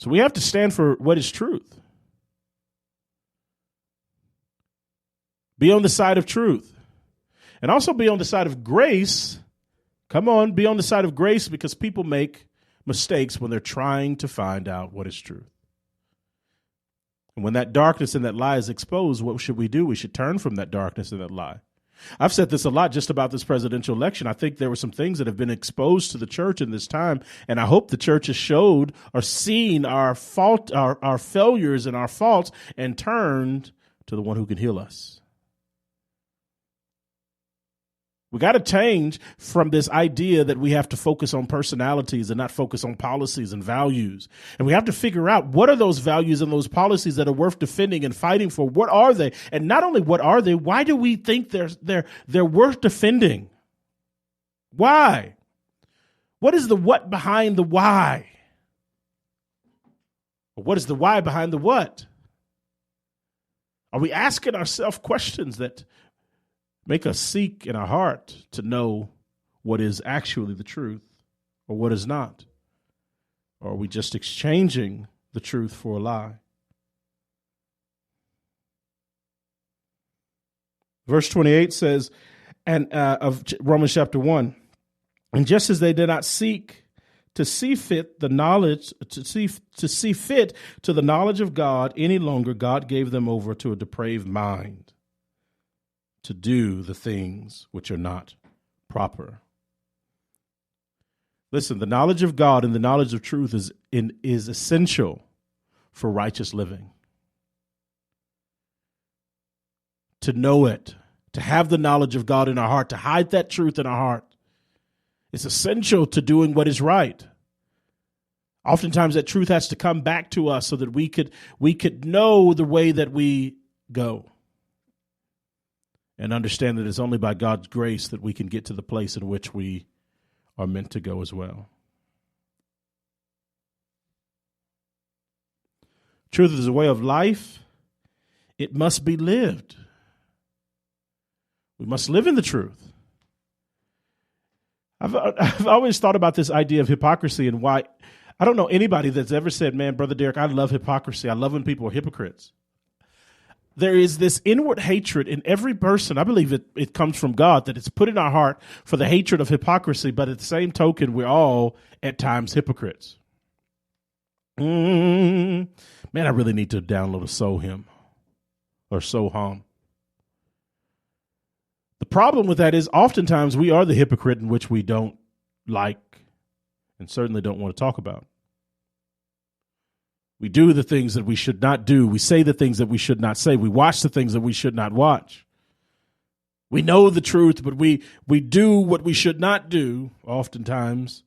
So we have to stand for what is truth. Be on the side of truth. And also be on the side of grace. Come on, be on the side of grace, because people make mistakes when they're trying to find out what is truth. And when that darkness and that lie is exposed, what should we do? We should turn from that darkness and that lie. I've said this a lot just about this presidential election. I think there were some things that have been exposed to the church in this time, and I hope the church has showed or seen our fault, our failures and our faults, and turned to the one who can heal us. We got to change from this idea that we have to focus on personalities and not focus on policies and values. And we have to figure out, what are those values and those policies that are worth defending and fighting for? What are they? And not only what are they, why do we think they're worth defending? Why? What is the what behind the why? Or what is the why behind the what? Are we asking ourselves questions that make us seek in our heart to know what is actually the truth or what is not? Or are we just exchanging the truth for a lie? Verse 28 says, of Romans chapter 1, and just as they did not seek to see fit the knowledge, to see fit to the knowledge of God any longer, God gave them over to a depraved mind, to do the things which are not proper. Listen, the knowledge of God and the knowledge of truth is essential for righteous living. To know it, to have the knowledge of God in our heart, to hide that truth in our heart, is essential to doing what is right. Oftentimes that truth has to come back to us so that we could know the way that we go. And understand that it's only by God's grace that we can get to the place in which we are meant to go as well. Truth is a way of life. It must be lived. We must live in the truth. I've always thought about this idea of hypocrisy and why. I don't know anybody that's ever said, man, Brother Derek, I love hypocrisy. I love when people are hypocrites. There is this inward hatred in every person. I believe it comes from God, that it's put in our heart for the hatred of hypocrisy, but at the same token, we're all at times hypocrites. Man, I really need to download a soul hymn or soul hum. The problem with that is oftentimes we are the hypocrite in which we don't like and certainly don't want to talk about. We do the things that we should not do. We say the things that we should not say. We watch the things that we should not watch. We know the truth, but we do what we should not do oftentimes.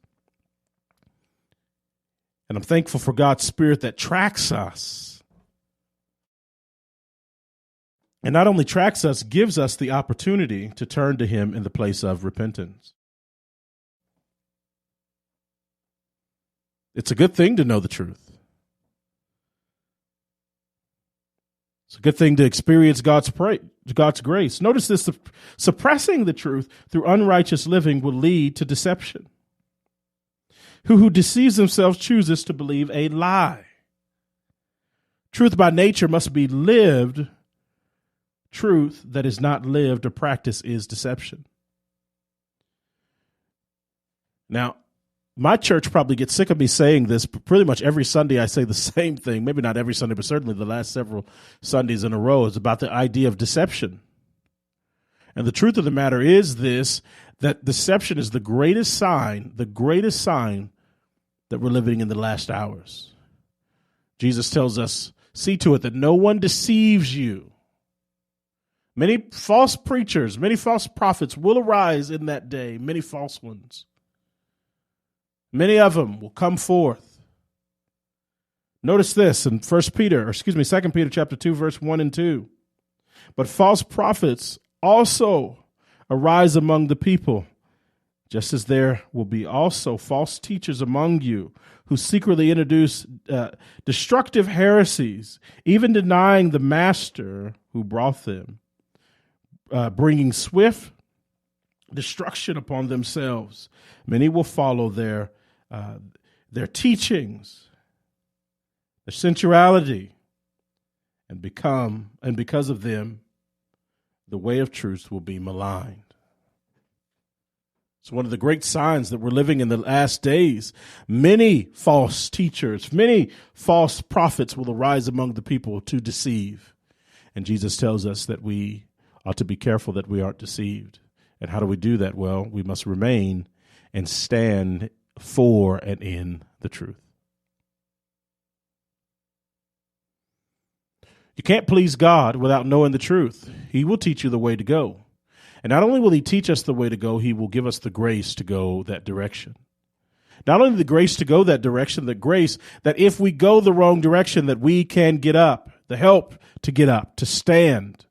And I'm thankful for God's Spirit that tracks us. And not only tracks us, gives us the opportunity to turn to Him in the place of repentance. It's a good thing to know the truth. It's a good thing to experience God's grace. Notice this, suppressing the truth through unrighteous living will lead to deception. Who deceives themselves chooses to believe a lie. Truth by nature must be lived. Truth that is not lived or practiced is deception. Now, my church probably gets sick of me saying this, but pretty much every Sunday I say the same thing. Maybe not every Sunday, but certainly the last several Sundays in a row is about the idea of deception. And the truth of the matter is this, that deception is the greatest sign that we're living in the last hours. Jesus tells us, see to it that no one deceives you. Many false preachers, many false prophets will arise in that day, many false ones. Many of them will come forth. Notice this in 2 Peter chapter 2, verse 1 and 2. But false prophets also arise among the people, just as there will be also false teachers among you who secretly introduce destructive heresies, even denying the master who brought them, bringing swift destruction upon themselves. Many will follow their teachings. their sensuality, and because of them, the way of truth will be maligned. It's one of the great signs that we're living in the last days. Many false teachers, many false prophets will arise among the people to deceive. And Jesus tells us that we ought to be careful that we aren't deceived. And how do we do that? Well, we must remain and stand for and in the truth. You can't please God without knowing the truth. He will teach you the way to go. And not only will he teach us the way to go, he will give us the grace to go that direction. Not only the grace to go that direction, the grace that if we go the wrong direction, that we can get up, the help to get up, to stand,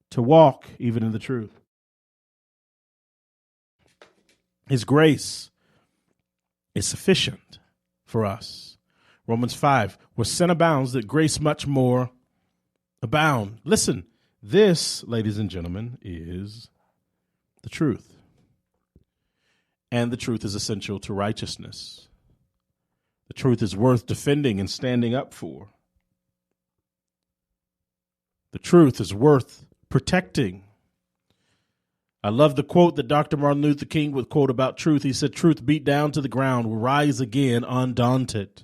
to walk even in the truth. His grace is sufficient for us. Romans 5, where sin abounds, that grace much more abound. Listen, this, ladies and gentlemen, is the truth. And the truth is essential to righteousness. The truth is worth defending and standing up for. The truth is worth protecting. I love the quote that Dr. Martin Luther King would quote about truth. He said, "Truth beat down to the ground will rise again undaunted."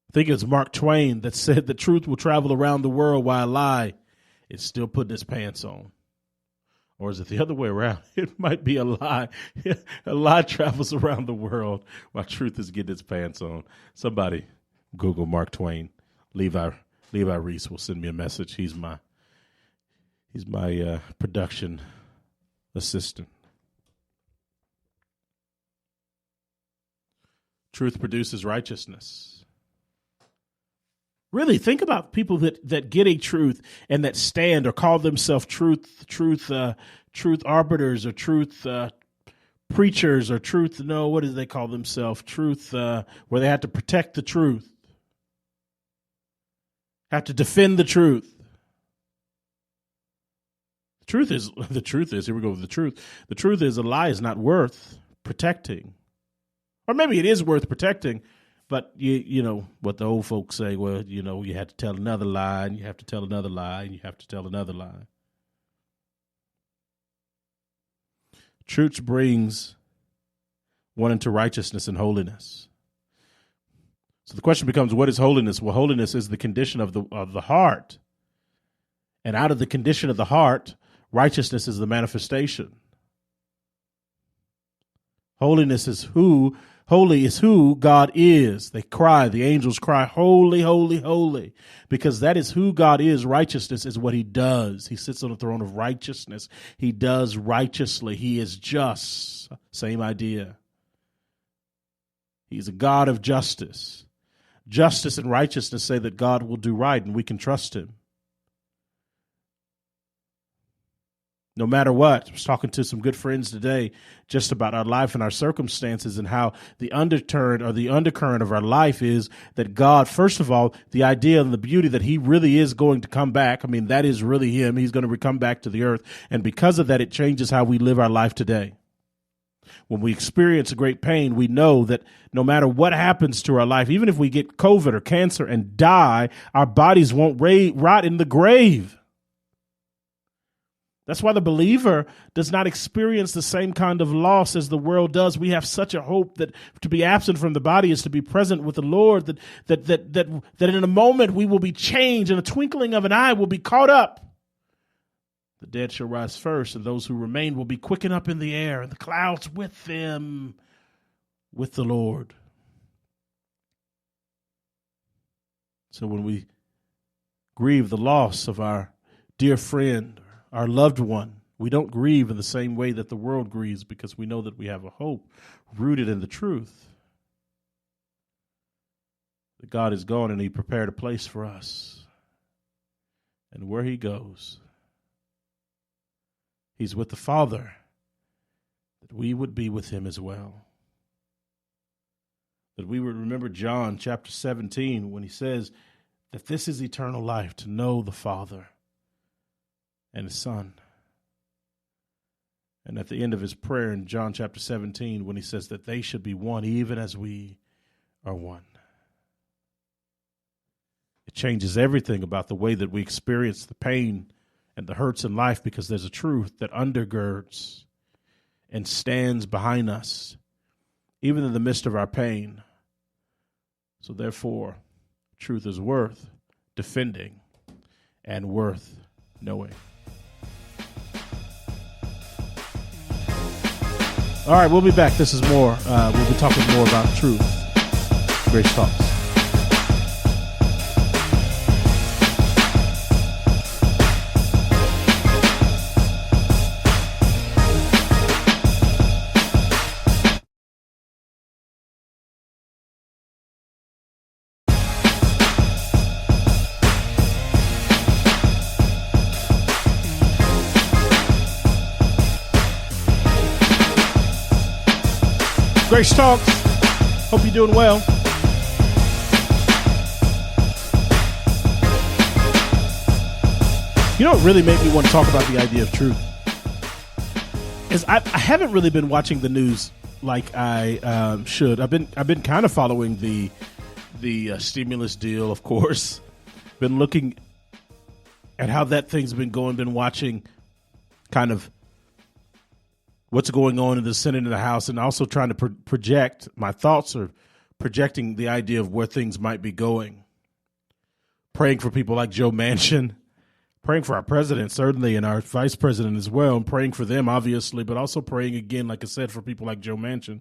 I think it was Mark Twain that said the truth will travel around the world while a lie is still putting its pants on. Or is it the other way around? It might be a lie. A lie travels around the world while truth is getting its pants on. Somebody Google Mark Twain. Levi Reese will send me a message. He's my production assistant. Truth produces righteousness. Really, think about people that get a truth and that stand or call themselves truth arbiters or truth preachers or truth. No, what do they call themselves? Truth, where they have to protect the truth, have to defend the truth. The truth is. Here we go with the truth. The truth is a lie is not worth protecting, or maybe it is worth protecting. But you know what the old folks say, well, you know, you have to tell another lie, and you have to tell another lie, and you have to tell another lie. Truth brings one into righteousness and holiness. So the question becomes, what is holiness? Well, holiness is the condition of the heart. And out of the condition of the heart, righteousness is the manifestation. Holy is who God is. They cry, the angels cry, holy, holy, holy, because that is who God is. Righteousness is what he does. He sits on the throne of righteousness. He does righteously. He is just. Same idea. He's a God of justice. Justice and righteousness say that God will do right and we can trust him. No matter what. I was talking to some good friends today just about our life and our circumstances and how the undercurrent of our life is that God, first of all, the idea and the beauty that he really is going to come back. I mean, that is really him. He's going to come back to the earth. And because of that, it changes how we live our life today. When we experience a great pain, we know that no matter what happens to our life, even if we get COVID or cancer and die, our bodies won't rot in the grave. That's why the believer does not experience the same kind of loss as the world does. We have such a hope that to be absent from the body is to be present with the Lord, that in a moment we will be changed, in a twinkling of an eye will be caught up. The dead shall rise first, and those who remain will be quickened up in the air, and the clouds with them, with the Lord. So when we grieve the loss of our dear friend, our loved one, we don't grieve in the same way that the world grieves, because we know that we have a hope rooted in the truth that God is gone and he prepared a place for us. And where he goes, he's with the Father, that we would be with him as well. That we would remember John chapter 17 when he says that this is eternal life, to know the Father and his Son. And at the end of his prayer in John chapter 17, when he says that they should be one, even as we are one. It changes everything about the way that we experience the pain and the hurts in life, because there's a truth that undergirds and stands behind us, even in the midst of our pain. So therefore, truth is worth defending and worth knowing. All right, we'll be back. This is more. We'll be talking more about truth. Grace Talks. Grace Talks. Hope you're doing well. You know what really made me want to talk about the idea of truth is I haven't really been watching the news like I should. I've been kind of following the stimulus deal, of course. Been looking at how that thing's been going. Been watching kind of what's going on in the Senate and the House, and also trying to project my thoughts, or projecting the idea of where things might be going. Praying for people like Joe Manchin, praying for our president, certainly, and our vice president as well, and praying for them, obviously, but also praying again, like I said, for people like Joe Manchin.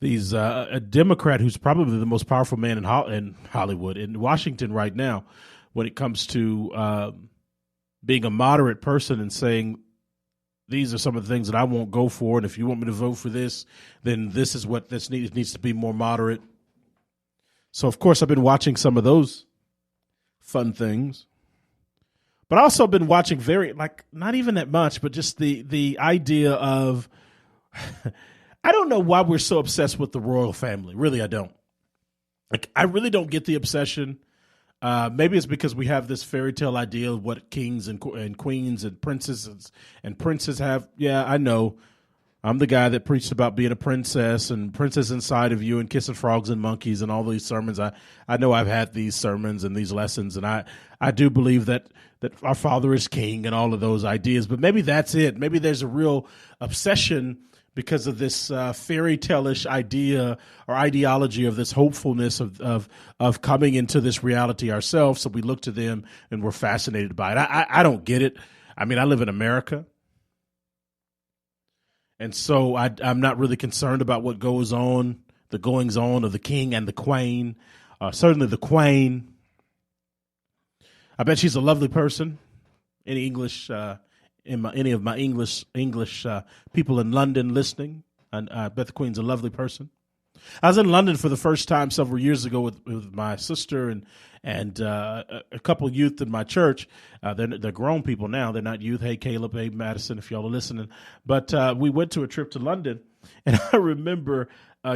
A Democrat who's probably the most powerful man in Hollywood, in Washington right now, when it comes to being a moderate person and saying, these are some of the things that I won't go for, and if you want me to vote for this, then this is what this needs. It needs to be more moderate. So, of course, I've been watching some of those fun things. But I also been watching not even that much, but just the idea of, I don't know why we're so obsessed with the royal family. Really, I don't. I really don't get the obsession. Maybe it's because we have this fairy tale idea of what kings and queens and princes have. Yeah, I know. I'm the guy that preached about being a princess and princess inside of you and kissing frogs and monkeys and all these sermons. I know I've had these sermons and these lessons, and I do believe that our Father is king and all of those ideas. But maybe that's it. Maybe there's a real obsession because of this fairy tale-ish idea or ideology of this hopefulness of coming into this reality ourselves. So we look to them and we're fascinated by it. I don't get it. I mean, I live in America. And so I'm not really concerned about what goes on, the goings on of the king and the queen. Certainly the queen. I bet she's a lovely person. Any English any of my English people in London listening, and I bet the Queen's a lovely person. I was in London for the first time several years ago with my sister and a couple of youth in my church. They're grown people now. They're not youth. Hey, Caleb, hey, Madison, if y'all are listening. But we went to a trip to London, and I remember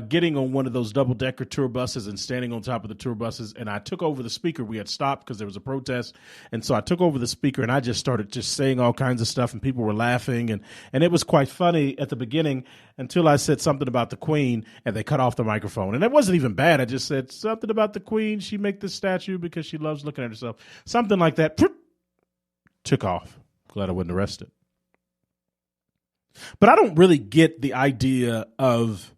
getting on one of those double-decker tour buses and standing on top of the tour buses, and I took over the speaker. We had stopped because there was a protest, and so I took over the speaker, and I just started saying all kinds of stuff, and people were laughing, and it was quite funny at the beginning until I said something about the Queen, and they cut off the microphone. And it wasn't even bad. I just said something about the Queen. She make this statue because she loves looking at herself. Something like that. Took off. Glad I wasn't arrested. But I don't really get the idea of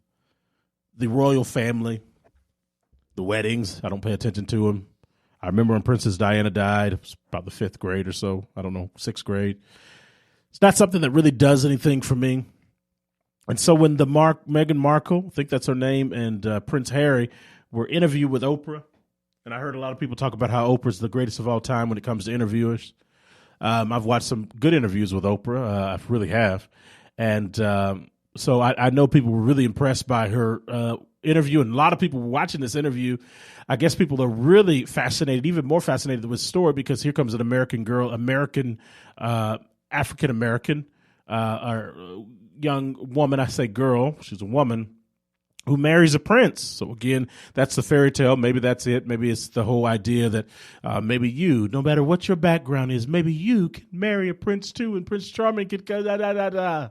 the royal family, the weddings. I don't pay attention to them. I remember when Princess Diana died. It was about the 5th grade or so. I don't know, 6th grade. It's not something that really does anything for me. And so when Meghan Markle, I think that's her name, and Prince Harry were interviewed with Oprah, and I heard a lot of people talk about how Oprah's the greatest of all time when it comes to interviewers. I've watched some good interviews with Oprah. I really have. And so I know people were really impressed by her interview, and a lot of people were watching this interview. I guess people are really fascinated, even more fascinated with the story, because here comes an American girl, African-American, or young woman. I say girl, she's a woman, who marries a prince. So again, that's the fairy tale. Maybe that's it. Maybe it's the whole idea that maybe you, no matter what your background is, maybe you can marry a prince too, and Prince Charming could go da-da-da-da.